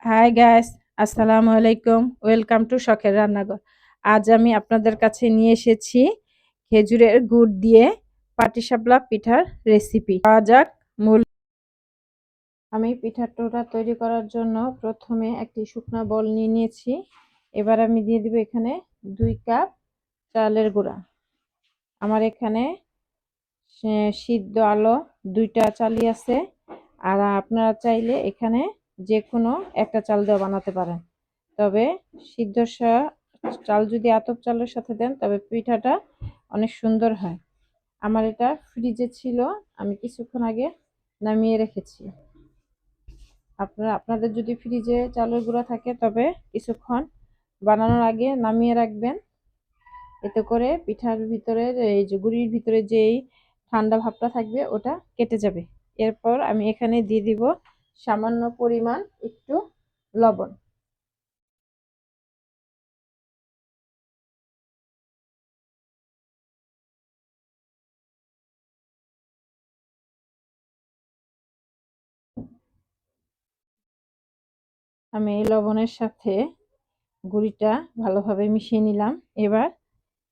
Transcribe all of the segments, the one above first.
Hi guys, আসসালামু আলাইকুম। Welcome to শখের রান্নাঘর। আজ আমি আপনাদের কাছে নিয়ে এসেছি খেজুরের গুড় দিয়ে পাটিসাপলা পিঠার রেসিপি। পাওয়া যাক মূল। আমি পিঠাটা তৈরি করার জন্য প্রথমে একটি শুকনো বল নিয়ে নিয়েছি। এবার আমি দিয়ে দিব এখানে 2 কাপ চালের গুঁড়া। আমার এখানে সিদ্ধ আলো 2টা চালই আছে, আর আপনারা চাইলে এখানে যে কোনো একটা চাল দিয়ে বানাতে পারেন। তবে সিদ্ধ চাল যদি আতপ চালের সাথে দেন তবে পিঠাটা অনেক সুন্দর হয়। আমার এটা ফ্রিজে ছিল, আমি কিছুক্ষণ আগে নামিয়ে রেখেছি। আপনাদের যদি ফ্রিজে চালের গুঁড়া থাকে তবে কিছুক্ষণ বানানোর আগে নামিয়ে রাখবেন। এতে করে পিঠার ভিতরে এই যে গুঁড়ির ভিতরে যেই ঠান্ডা ভাবটা থাকবে ওটা কেটে যাবে। এরপর আমি এখানে দিয়ে দিব সামান্য পরিমাণ একটু লবণ। আমি এই লবণের সাথে গুঁড়িটা ভালোভাবে মিশিয়ে নিলাম। এবার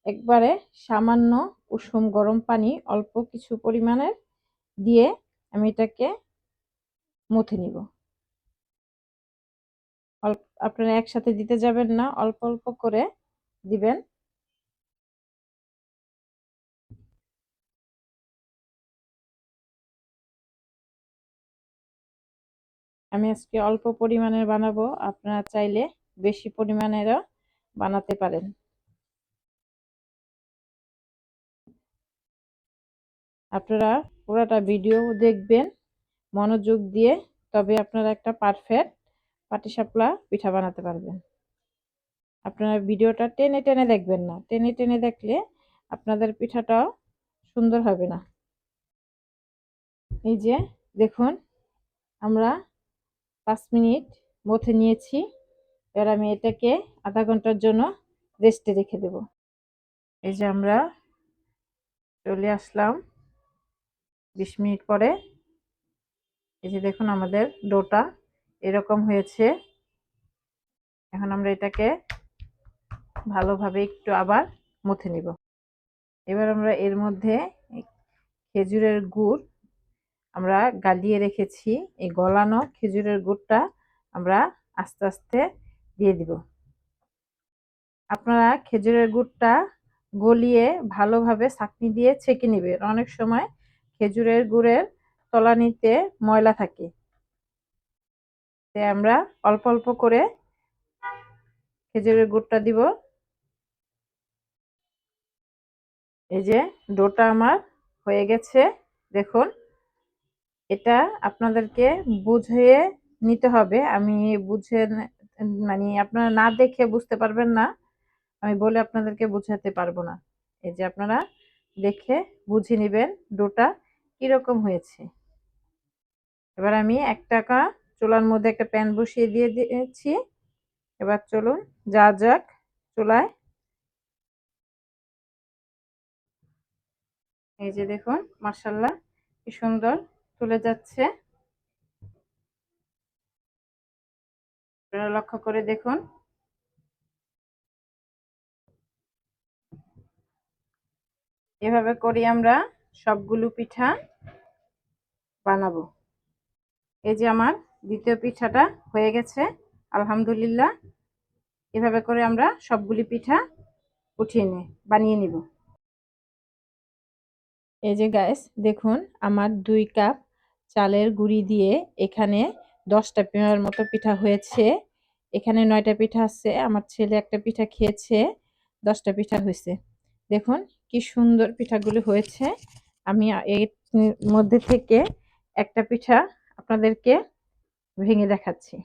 একবারে সামান্য উষুম গরম পানি অল্প কিছু পরিমাণের দিয়ে আমি এটাকে মুথে নিব। আপনারা একসাথে দিতে যাবেন না, অল্প অল্প করে দিবেন। আমি আজকে অল্প পরিমাণের বানাবো, আপনারা চাইলে বেশি পরিমাণেরও বানাতে পারেন। আপনারা পুরোটা ভিডিও দেখবেন মনোযোগ দিয়ে, তবে আপনারা একটা পারফেক্ট পাটিসাপলা পিঠা বানাতে পারবেন। আপনারা ভিডিওটা টেনে টেনে দেখবেন না, টেনে টেনে দেখলে আপনাদের পিঠাটাও সুন্দর হবে না। এই যে দেখুন, আমরা 5 মিনিট মথে নিয়েছি। এবার আমি এটাকে আধা ঘন্টার জন্য রেস্টে রেখে দেব। এই যে আমরা চলে আসলাম 20 মিনিট পরে। এই যে দেখুন আমাদের ডোটা এরকম হয়েছে। এখন আমরা এটাকে ভালোভাবে একটু আবার মুথে নিব। এবার আমরা এর মধ্যে খেজুরের গুড় আমরা গালিয়ে রেখেছি, এই গলানো খেজুরের গুড়টা আমরা আস্তে আস্তে দিয়ে দিব। আপনারা খেজুরের গুড়টা গলিয়ে ভালোভাবে ছাঁকনি দিয়ে ছেঁকে নেবেন। অনেক সময় খেজুরের গুড়ের তলানিতে ময়লা থাকে, তাই আমরা অল্প অল্প করে খেজুরের গুড়টা দিব। এই যে ডোটা আমার হয়ে গেছে, দেখুন। এটা আপনাদেরকে বুঝিয়ে নিতে হবে। আমি বুঝে মানে আপনারা না দেখে বুঝতে পারবেন না, আমি বলে আপনাদেরকে বুঝাতে পারবো না। এই যে আপনারা দেখে বুঝে নেবেন ডোটা কিরকম হয়েছে। এবার আমি একটা চুলার মধ্যে একটা প্যান বসিয়ে দিয়ে দিয়েছি। এবার চলুন যা যাক চুলায়। এই যে দেখুন, মাশাআল্লাহ কি সুন্দর তুলে যাচ্ছে। আপনারা লক্ষ্য করে দেখুন। এভাবে করি আমরা সবগুলো পিঠা বানাবো। এই যে আমার দ্বিতীয় পিঠাটা হয়ে গেছে, আলহামদুলিল্লাহ। এভাবে করে আমরা সবগুলি পিঠা বানিয়ে নিব। এই যে গাইস দেখুন, আমার 2 কাপ চালের গুঁড়ি দিয়ে এখানে 10টা মতো পিঠা হয়েছে। এখানে 9টা পিঠা আছে, আমার ছেলে একটা পিঠা খেয়েছে, 10টা পিঠা হয়েছে। দেখুন কি সুন্দর পিঠাগুলি হয়েছে। আমি এর মধ্যে থেকে একটা পিঠা আপনাদেরকে ভেঙে দেখাচ্ছি।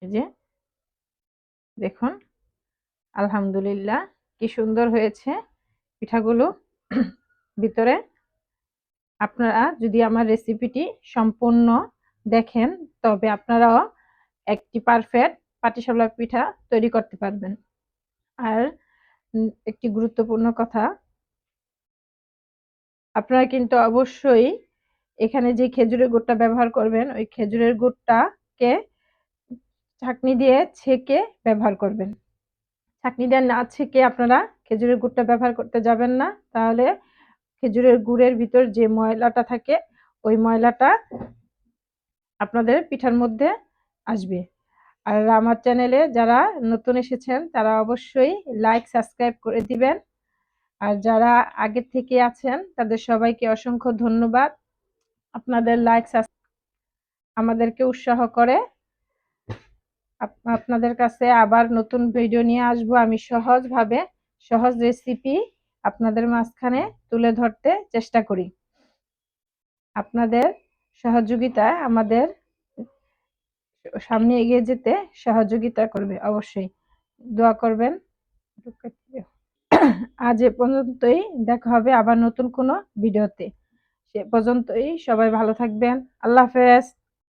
এই যে দেখুন, আলহামদুলিল্লাহ কি সুন্দর হয়েছে পিঠাগুলো। ভিতরে আপনারা যদি আমার রেসিপিটি সম্পূর্ণ দেখেন তবে আপনারাও একটি পারফেক্ট পাটিসাপলা পিঠা তৈরি করতে পারবেন। আর একটি গুরুত্বপূর্ণ কথা, আপনারা কিন্তু অবশ্যই এখানে যে খেজুরের গুড়টা ব্যবহার করবেন ওই খেজুরের গুড়টা গুড়কে ছাঁকনি দিয়ে ছেঁকে ব্যবহার করবেন। ছাঁকনি দিয়ে না ছেঁকে আপনারা খেজুরের গুড়টা ব্যবহার করতে যাবেন না, তাহলে খেজুরের গুড়ের ভিতর যে ময়লাটা থাকে ওই ময়লাটা আপনাদের পিঠার মধ্যে আসবে। আর আমার চ্যানেলে যারা নতুন এসেছেন তারা অবশ্যই লাইক সাবস্ক্রাইব করে দিবেন। আর যারা আগে থেকে আছেন তাদের সবাইকে অসংখ্য ধন্যবাদ। আপনাদের লাইক আমাদেরকে উৎসাহ করে। আপনাদের কাছে আবার নতুন ভিডিও নিয়ে আসবো। আমি সহজভাবে সহজ রেসিপি আপনাদের মাঝখানে তুলে ধরতে চেষ্টা করি। আপনাদের সহযোগিতায় আমাদের সামনে এগিয়ে যেতে সহযোগিতা করবে। অবশ্যই দোয়া করবেন। আজ এ পর্যন্তই, দেখা হবে আবার নতুন কোনো ভিডিওতে। সে পর্যন্তই সবাই ভালো থাকবেন। আল্লাহ হাফেজ।